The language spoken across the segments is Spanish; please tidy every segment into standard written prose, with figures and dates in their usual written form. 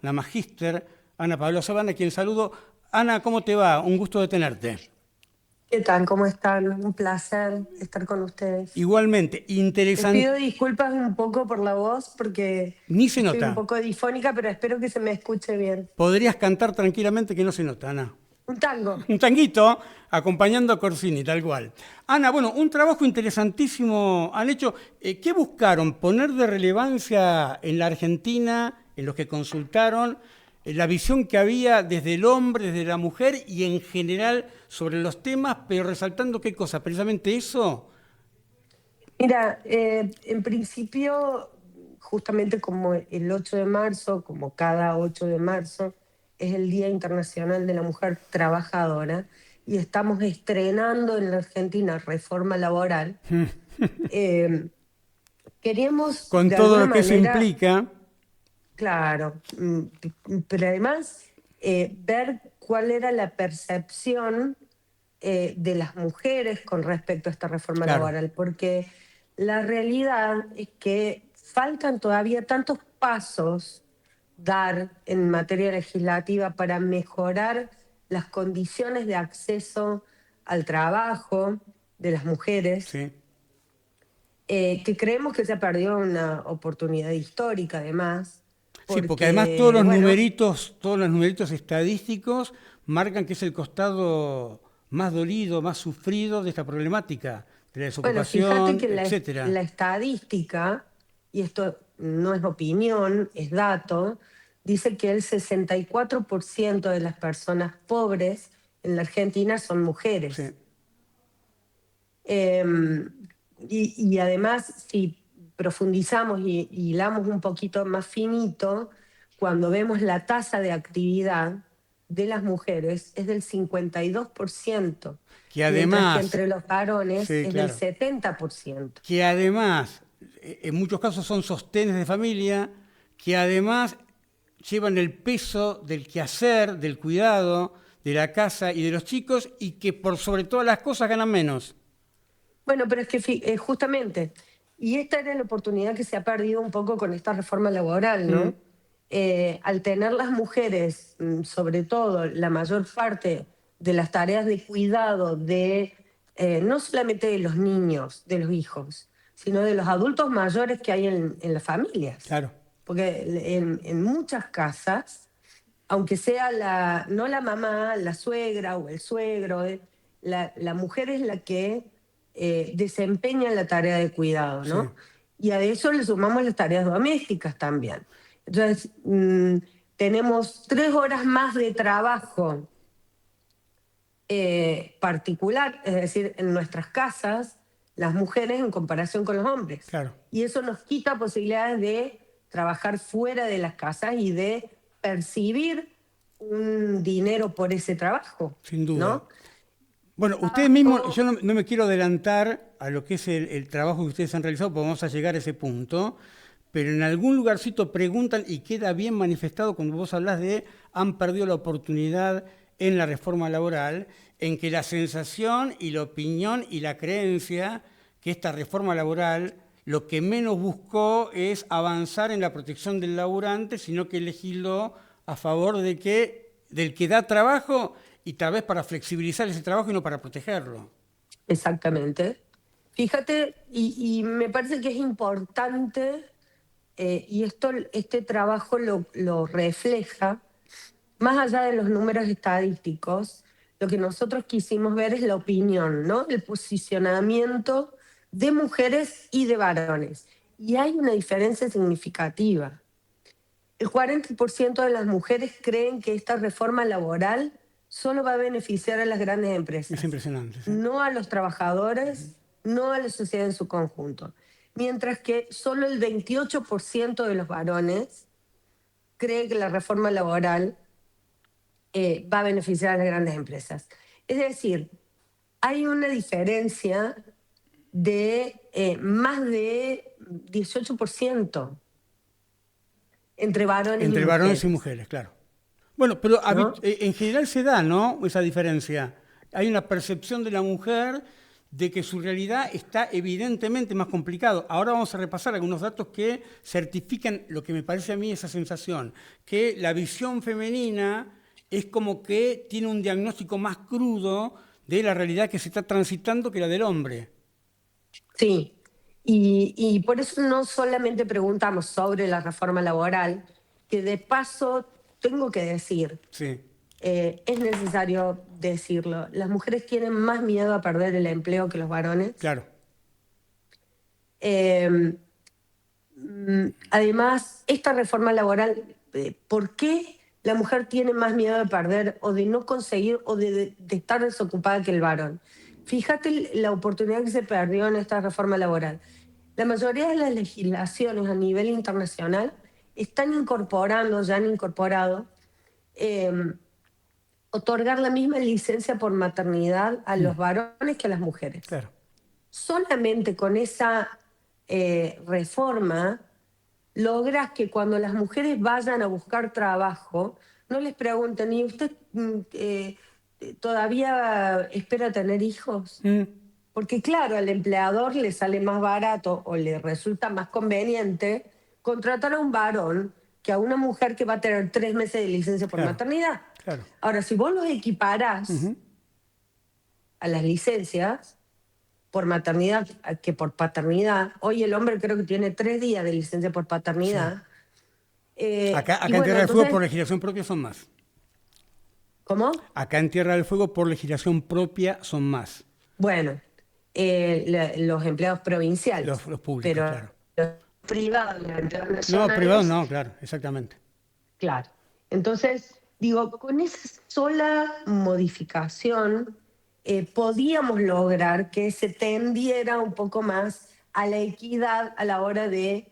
la magíster Ana Paola Sabana, a quien saludo. Ana, ¿cómo te va? Un gusto de tenerte. ¿Qué tal? ¿Cómo están? Un placer estar con ustedes. Igualmente, Les interesante. pido disculpas un poco por la voz porque Ni se estoy nota. un poco difónica, pero espero que se me escuche bien. Podrías cantar tranquilamente que no se nota, Ana. Un tango. Un tanguito acompañando a Corsini, tal cual. Ana, bueno, un trabajo interesantísimo han hecho. ¿Qué buscaron? Poner de relevancia en la Argentina, en los que consultaron, la visión que había desde el hombre, desde la mujer y en general sobre los temas, pero resaltando qué cosa, precisamente eso. Mira, en principio, justamente como el 8 de marzo, como cada 8 de marzo, es el Día Internacional de la Mujer Trabajadora y estamos estrenando en la Argentina reforma laboral. eh, Queríamos Con de todo alguna lo que eso manera. implica. Claro, pero además ver cuál era la percepción de las mujeres con respecto a esta reforma Claro, laboral, porque la realidad es que faltan todavía tantos pasos dar en materia legislativa para mejorar las condiciones de acceso al trabajo de las mujeres, sí. que creemos que se ha perdido una oportunidad histórica además, Sí, porque además todos porque, bueno, todos los numeritos estadísticos marcan que es el costado más dolido, más sufrido de esta problemática, de la bueno, fíjate desocupación, que etcétera. la estadística, y esto no es opinión, es dato, dice que el 64% de las personas pobres en la Argentina son Sí. mujeres. Eh, y además, si profundizamos y hilamos un poquito más finito, cuando vemos la tasa de actividad de las mujeres es del 52%, Que mientras que además, entre los varones sí, es del claro, 70%. que además, en muchos casos son sostenes de familia, que además llevan el peso del quehacer, del cuidado, de la casa y de los chicos, y que por sobre todas las cosas ganan menos. Bueno, pero es que justamente, y esta era la oportunidad que se ha perdido un poco con esta reforma laboral, Mm, ¿no? Al tener las mujeres, sobre todo la mayor parte de las tareas de cuidado de no solamente de los niños, de los hijos, sino de los adultos mayores que hay en las familias. claro, Porque en muchas casas, aunque sea no la mamá, la suegra o el suegro, la mujer es la que desempeña la tarea de cuidado, sí. ¿no? Y a eso le sumamos las tareas domésticas también. Entonces, tenemos 3 horas más de trabajo particular, es decir, en nuestras casas, las mujeres en comparación con los hombres. Claro, Y eso nos quita posibilidades de trabajar fuera de las casas y de percibir un dinero por ese trabajo, sin duda. ¿no? Bueno, ustedes mismos, Trabajo, yo no me quiero adelantar a lo que es el trabajo que ustedes han realizado, porque vamos a llegar a ese punto, pero en algún lugarcito preguntan y queda bien manifestado cuando vos hablas de han perdido la oportunidad en la reforma laboral, en que la sensación y la opinión y la creencia que esta reforma laboral lo que menos buscó es avanzar en la protección del laburante, sino que legisló a favor del que da trabajo y tal vez para flexibilizar ese trabajo y no para protegerlo. exactamente. Fíjate, y me parece que es importante, y este trabajo lo refleja, más allá de los números estadísticos, lo que nosotros quisimos ver es la opinión, ¿no? El posicionamiento de mujeres y de varones. Y hay una diferencia significativa. El 40% de las mujeres creen que esta reforma laboral solo va a beneficiar a las grandes Es empresas, impresionante, ¿sí? no a los trabajadores, no a la sociedad en su conjunto. Mientras que solo el 28% de los varones cree que la reforma laboral va a beneficiar a las grandes empresas. Es decir, hay una diferencia de más de 18% entre varones y Entre varones y mujeres, mujeres, claro. Bueno, pero ¿no? en general se da, ¿no? Esa diferencia. Hay una percepción de la mujer de que su realidad está evidentemente más complicado. Ahora vamos a repasar algunos datos que certifican lo que me parece a mí esa sensación, que la visión femenina es como que tiene un diagnóstico más crudo de la realidad que se está transitando que la del hombre. Sí, y por eso no solamente preguntamos sobre la reforma laboral, que de paso tengo que decir, Sí, es necesario decirlo, las mujeres tienen más miedo a perder el empleo que los varones. claro. Eh, Además, esta reforma laboral, ¿por qué la mujer tiene más miedo de perder o de no conseguir o de estar desocupada que el varón? Fíjate la oportunidad que se perdió en esta reforma laboral. La mayoría de las legislaciones a nivel internacional están incorporando, ya han incorporado, eh, otorgar la misma licencia por maternidad a los varones que a las mujeres. Claro. Solamente con esa reforma logras que cuando las mujeres vayan a buscar trabajo, no les pregunten, ¿y usted todavía espera tener hijos? Porque claro, al empleador le sale más barato o le resulta más conveniente contratar a un varón que a una mujer que va a tener 3 meses de licencia por Claro, maternidad. claro. Ahora, si vos los equiparás a las licencias por maternidad que por paternidad, hoy el hombre creo que tiene 3 días de licencia por paternidad. Acá Y en bueno, Tierra del Fuego entonces, por legislación propia son más. ¿cómo? Acá en Tierra del Fuego por legislación propia son más. Bueno, los empleados provinciales, Los públicos, pero claro. los privados, los empleados No, privados nacionales, no, claro, exactamente. claro. Entonces, digo, con esa sola modificación podíamos lograr que se tendiera un poco más a la equidad a la hora de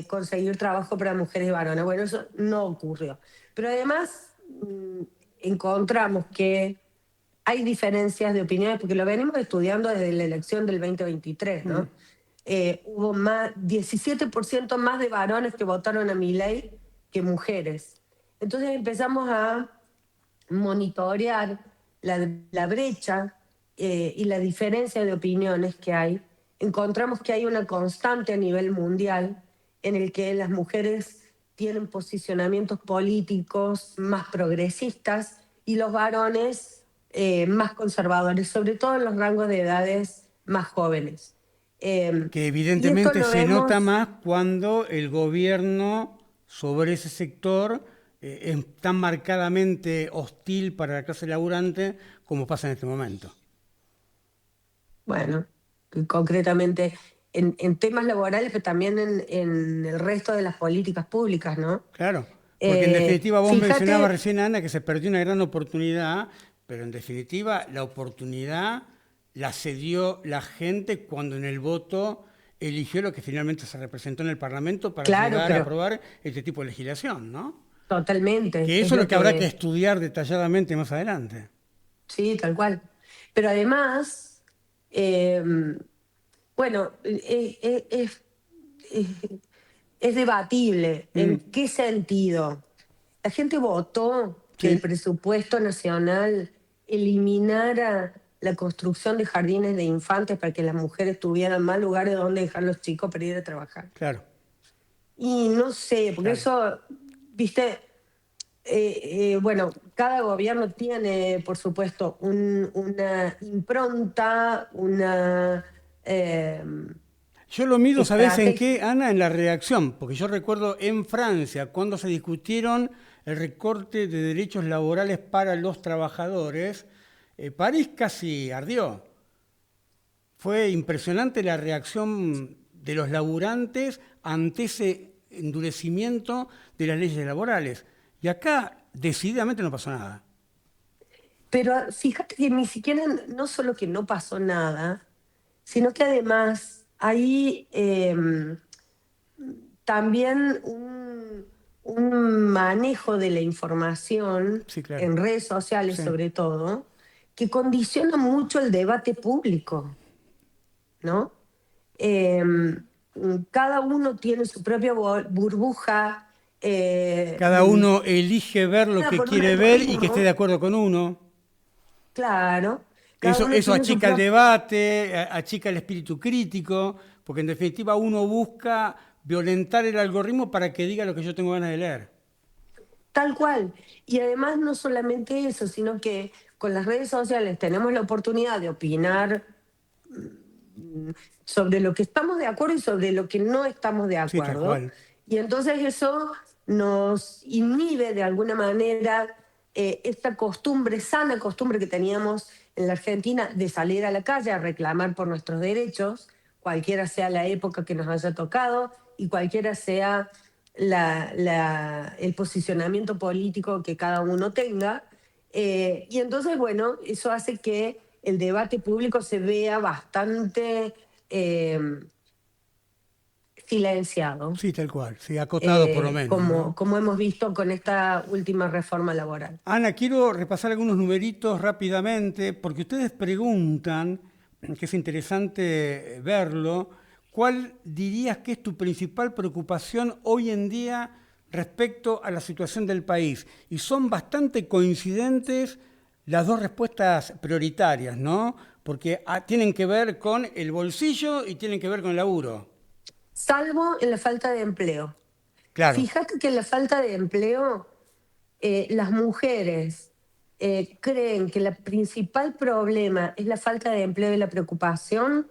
conseguir trabajo para mujeres y varones. Bueno, eso no ocurrió. Pero además encontramos que hay diferencias de opiniones, porque lo venimos estudiando desde la elección del 2023, ¿no? Hubo 17% más de varones que votaron a Milei que mujeres. Entonces empezamos a monitorear la brecha y la diferencia de opiniones que hay. Encontramos que hay una constante a nivel mundial en el que las mujeres tienen posicionamientos políticos más progresistas y los varones más conservadores, sobre todo en los rangos de edades más jóvenes. Que Y esto evidentemente lo se nota vemos, más cuando el gobierno sobre ese sector es tan marcadamente hostil para la clase laburante como pasa en este momento. bueno, concretamente en temas laborales, pero también en el resto de las políticas públicas, ¿no? Claro, porque en definitiva vos mencionabas Fíjate, recién, Ana, que se perdió una gran oportunidad, pero en definitiva la oportunidad la cedió la gente cuando en el voto eligió lo que finalmente se representó en el Parlamento para claro, llegar a pero aprobar este tipo de legislación, ¿no? totalmente, Que es eso es lo lo que habrá que que, estudiar detalladamente más adelante. sí, tal cual. Pero además, eh, bueno, es debatible. ¿En qué sentido? La gente votó que el Sí, presupuesto nacional eliminara la construcción de jardines de infantes para que las mujeres tuvieran más lugares donde dejar los chicos para ir a trabajar. claro, Y no sé, porque claro. eso, viste, bueno, cada gobierno tiene, por supuesto, una impronta, una Yo lo mido, ¿sabés en estrategia. qué, Ana? En la reacción, porque yo recuerdo en Francia, cuando se discutieron el recorte de derechos laborales para los trabajadores, París casi ardió. Fue impresionante la reacción de los laburantes ante ese endurecimiento de las leyes laborales. Y acá decididamente no pasó nada. Pero fíjate que ni siquiera, no solo que no pasó nada, sino que además hay también un manejo de la información Sí, claro. en redes sociales Sí. sobre todo, que condiciona mucho el debate público, ¿no? Eh, Cada uno tiene su propia burbuja, Cada uno elige ver lo que por un quiere ver y que esté de algoritmo, acuerdo con uno. claro, Cada uno Eso tiene su achica el propio... debate, achica el espíritu crítico, porque en definitiva uno busca violentar el algoritmo para que diga lo que yo tengo ganas de leer. Tal cual. Y además no solamente eso, sino que con las redes sociales tenemos la oportunidad de opinar sobre lo que estamos de acuerdo y sobre lo que no estamos de Sí, tal acuerdo. cual. Y entonces eso nos inhibe de alguna manera esta costumbre, sana costumbre que teníamos en la Argentina de salir a la calle a reclamar por nuestros derechos, cualquiera sea la época que nos haya tocado y cualquiera sea el posicionamiento político que cada uno tenga. Y entonces, bueno, eso hace que el debate público se vea bastante eh, silenciado, Sí, tal cual. Sí, acotado por lo menos, ¿no? como hemos visto con esta última reforma laboral. Ana, quiero repasar algunos numeritos rápidamente, porque ustedes preguntan, que es interesante verlo, ¿cuál dirías que es tu principal preocupación hoy en día respecto a la situación del país? Y son bastante coincidentes las dos respuestas prioritarias, ¿no? Porque tienen que ver con el bolsillo y tienen que ver con el laburo. Salvo en la falta de empleo. Claro, Fíjate que en la falta de empleo, las mujeres creen que el principal problema es la falta de empleo y la preocupación.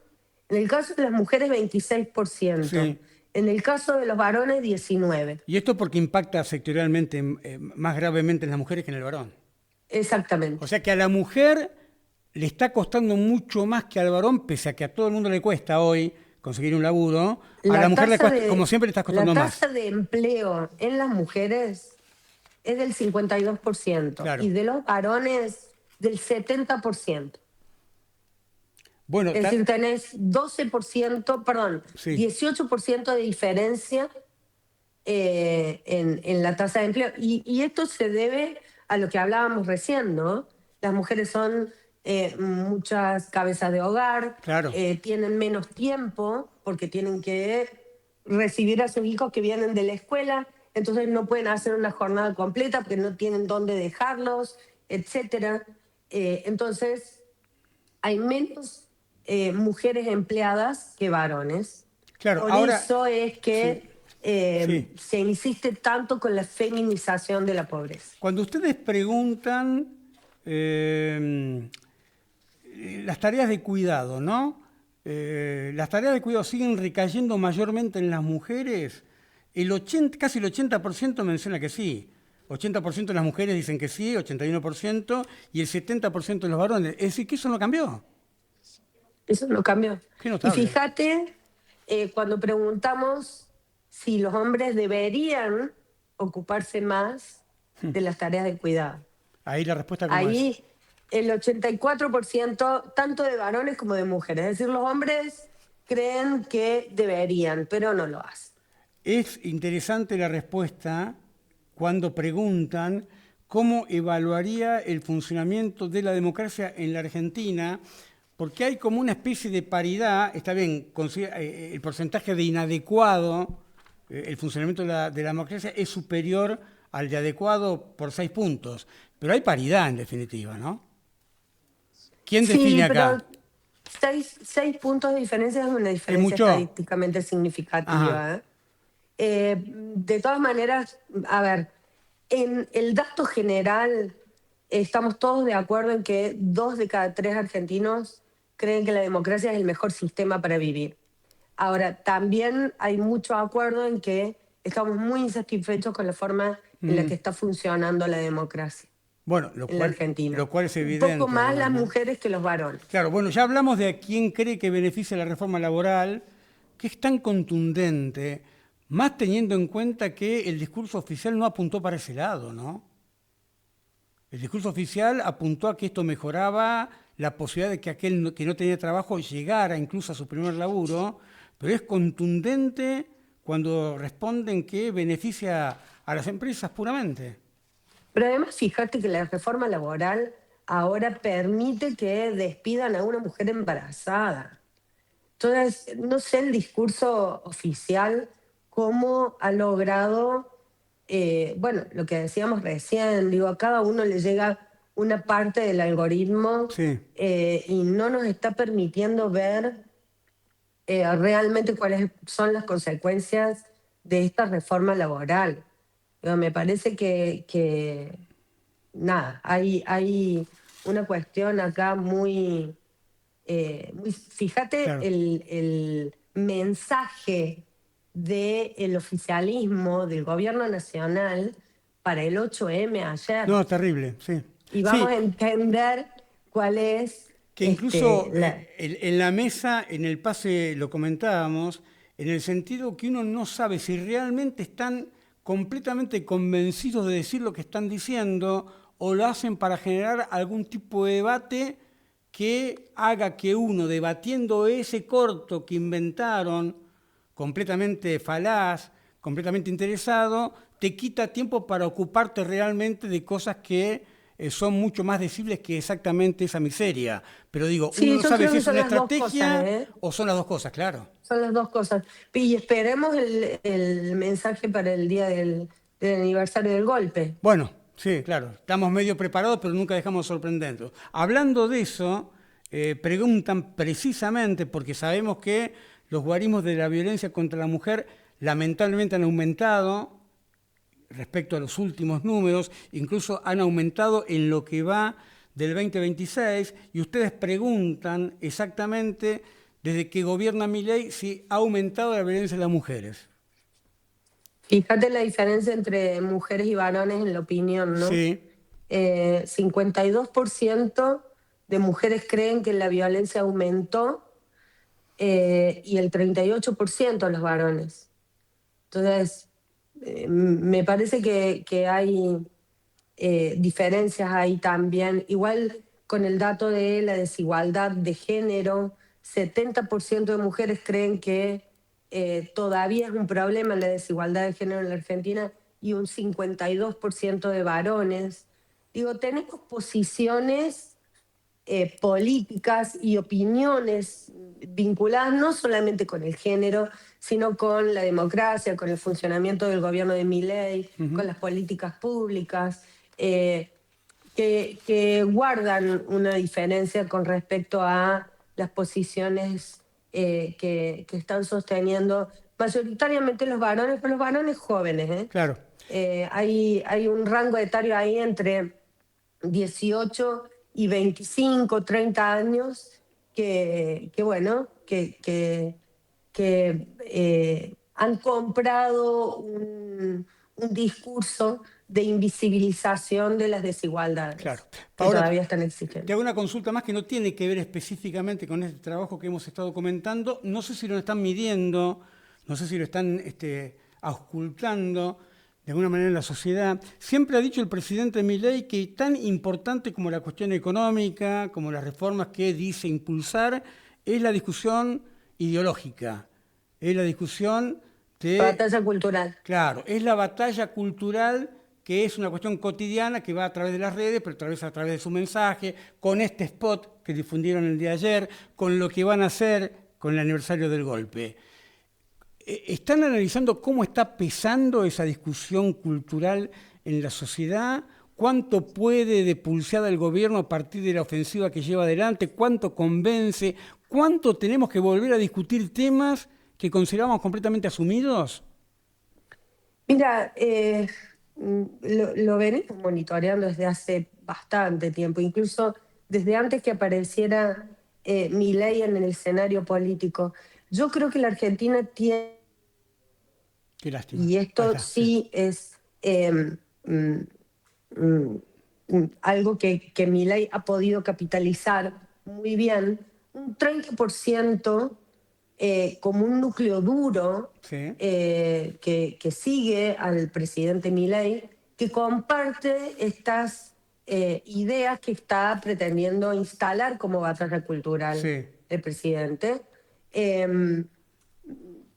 En el caso de las mujeres, 26%. sí. En el caso de los varones, 19%. Y esto porque impacta sectorialmente más gravemente en las mujeres que en el varón. O Exactamente. sea que a la mujer le está costando mucho más que al varón, pese a que a todo el mundo le cuesta hoy conseguir un laburo, a la La mujer le tasa cuesta, como de, siempre le está la costando más. tasa de empleo en las mujeres es del 52% y Claro. de los varones del 70%. Bueno, Es decir, tenés 12%, perdón, sí, 18% de diferencia en la tasa de empleo. Y esto se debe a lo que hablábamos recién, ¿no? Las mujeres son muchas cabezas de hogar, claro. tienen menos tiempo porque tienen que recibir a sus hijos que vienen de la escuela, entonces no pueden hacer una jornada completa porque no tienen dónde dejarlos, etcétera. Entonces, hay menos mujeres empleadas que varones. Claro, Por ahora, eso es sí, que sí. se insiste tanto con la feminización de la pobreza. Cuando ustedes preguntan las tareas de cuidado, ¿no? Las tareas de cuidado siguen recayendo mayormente en las mujeres. Casi el 80% menciona que sí. 80% de las mujeres dicen que sí, 81%, y el 70% de los varones. Es decir, que eso no cambió. Eso no cambió. Qué Y notable. fíjate, cuando preguntamos si los hombres deberían ocuparse más de las tareas de cuidado. Ahí la respuesta cómo es. Ahí el 84%, tanto de varones como de mujeres. Es decir, los hombres creen que deberían, pero no lo hacen. Es interesante la respuesta cuando preguntan cómo evaluaría el funcionamiento de la democracia en la Argentina, porque hay como una especie de paridad, está bien, el porcentaje de inadecuado, el funcionamiento de la democracia es superior al de adecuado por 6 puntos, pero hay paridad en definitiva, ¿no? ¿Quién define Sí, acá? pero seis puntos de diferencia es una ¿Es diferencia mucho? estadísticamente Ajá, significativa. De todas maneras, a ver, en el dato general estamos todos de acuerdo en que 2 de cada 3 argentinos creen que la democracia es el mejor sistema para vivir. Ahora, también hay mucho acuerdo en que estamos muy insatisfechos con la forma en la que está funcionando la democracia bueno, en la Argentina. lo cual es Un poco evidente más además, las ¿no? mujeres que los varones. Claro, bueno, ya hablamos de a quién cree que beneficia la reforma laboral, que es tan contundente, más teniendo en cuenta que el discurso oficial no apuntó para ese lado, ¿no? El discurso oficial apuntó a que esto mejoraba la posibilidad de que aquel que no tenía trabajo llegara incluso a su primer laburo, pero es contundente cuando responden que beneficia a las empresas puramente. Pero además, fíjate que la reforma laboral ahora permite que despidan a una mujer embarazada. Entonces, no sé el discurso oficial cómo ha logrado, bueno, lo que decíamos recién, digo, a cada uno le llega una parte del algoritmo Sí, y no nos está permitiendo ver realmente cuáles son las consecuencias de esta reforma laboral. Digo, me parece que nada, hay una cuestión acá fíjate claro. el mensaje del oficialismo del gobierno nacional para el 8M ayer, No, terrible, sí. y vamos Sí, a entender cuál es que incluso la... en la mesa, en el pase lo comentábamos, en el sentido que uno no sabe si realmente están completamente convencidos de decir lo que están diciendo o lo hacen para generar algún tipo de debate que haga que uno, debatiendo ese corto que inventaron, completamente falaz, completamente interesado, te quita tiempo para ocuparte realmente de cosas que son mucho más decibles que exactamente esa miseria. Pero digo, uno Sí, no yo sabe creo si que es son una las dos cosas, estrategia ¿eh? o son las dos cosas, claro. Son las dos cosas. Y esperemos el mensaje para el día del aniversario del golpe. Bueno, sí, claro, estamos medio preparados, pero nunca dejamos sorprendernos. Hablando de eso, preguntan precisamente porque sabemos que los guarismos de la violencia contra la mujer lamentablemente han aumentado respecto a los últimos números, incluso han aumentado en lo que va del 2026, y ustedes preguntan exactamente desde que gobierna Milei si ha aumentado la violencia de las mujeres. Fíjate la diferencia entre mujeres y varones en la opinión, ¿no? Sí, 52% de mujeres creen que la violencia aumentó y el 38% los varones. Entonces, me parece que hay diferencias ahí también. Igual con el dato de la desigualdad de género, 70% de mujeres creen que todavía es un problema la desigualdad de género en la Argentina y un 52% de varones. Digo, tenemos posiciones políticas y opiniones vinculadas no solamente con el género, sino con la democracia, con el funcionamiento del gobierno de Milei, con las políticas públicas, que guardan una diferencia con respecto a las posiciones que están sosteniendo mayoritariamente los varones, pero los varones jóvenes. claro. Hay un rango etario ahí entre 18 y 25, 30 años bueno, que han comprado un discurso de invisibilización de las Claro. desigualdades que Ahora, todavía están te existiendo. hago una consulta más que no tiene que ver específicamente con este trabajo que hemos estado comentando. No sé si lo están midiendo, no sé si lo están auscultando de alguna manera en la sociedad. Siempre ha dicho el presidente Milei que tan importante como la cuestión económica, como las reformas que dice impulsar, es la discusión ideológica, es la discusión de... Batalla cultural. Claro, es la batalla cultural que es una cuestión cotidiana que va a través de las redes, pero a través de su mensaje, con este spot que difundieron el día de ayer, con lo que van a hacer con el aniversario del golpe. ¿Están analizando cómo está pesando esa discusión cultural en la sociedad? ¿Cuánto puede depulsar el gobierno a partir de la ofensiva que lleva adelante? ¿Cuánto convence? ¿Cuánto tenemos que volver a discutir temas que consideramos completamente asumidos? Mira, lo venimos monitoreando desde hace bastante tiempo, incluso desde antes que apareciera Milei en el escenario político. Yo creo que la Argentina tiene, Qué lástima. y Ahí esto está, sí. sí es mm, mm, algo que Milei ha podido capitalizar muy bien, un 30% como un núcleo duro Sí, que sigue al presidente Milei, que comparte estas ideas que está pretendiendo instalar como batalla cultural sí, el presidente, eh,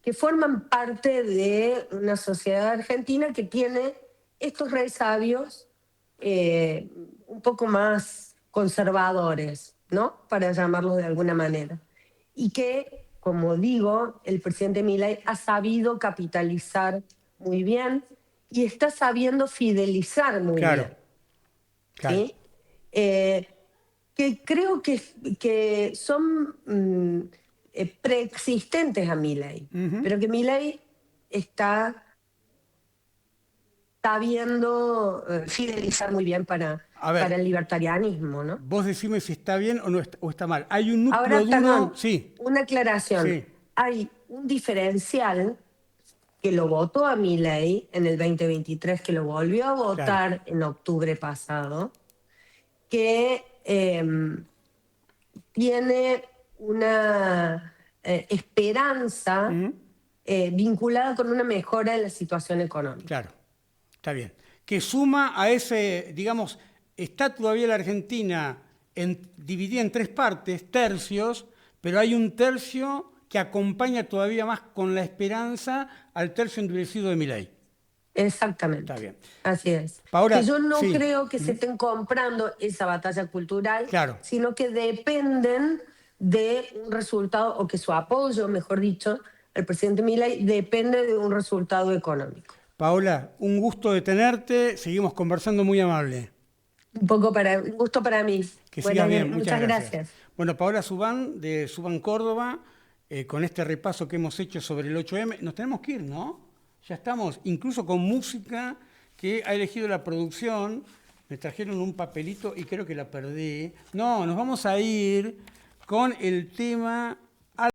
que forman parte de una sociedad argentina que tiene estos resabios eh, un poco más conservadores, ¿no? Para llamarlos de alguna manera. Y que, como digo, el presidente Milei ha sabido capitalizar muy bien y está sabiendo fidelizar muy claro, bien, claro. ¿sí? que creo que son preexistentes a Milei, pero que Milei está sabiendo fidelizar muy bien para el libertarianismo, ¿no? Vos decime si está bien o, no o está mal. Hay un núcleo Ahora, duro... perdón, Sí. una aclaración. Sí. Hay un diferencial que lo votó a Milei en el 2023, que lo volvió a votar en octubre pasado, que tiene una esperanza vinculada con una mejora en la situación económica. Claro, está bien. Que suma a ese, digamos, está todavía la Argentina dividida en 3 partes, tercios, pero hay un tercio que acompaña todavía más con la esperanza al tercio endurecido de Milei. Exactamente. Está bien. Así es. Ahora, que yo no creo que se estén comprando esa batalla cultural, sino que dependen de un resultado, o que su apoyo, mejor dicho, al presidente Milei depende de un resultado económico. Paola, un gusto de tenerte, seguimos conversando, muy amable. Un gusto para mí. Que sigas bien, muchas gracias. Bueno, Paola Subán, de Subán Córdoba, con este repaso que hemos hecho sobre el 8M, nos tenemos que ir, ¿no? Ya estamos, incluso con música que ha elegido la producción, me trajeron un papelito y creo que la perdí. No, nos vamos a ir con el tema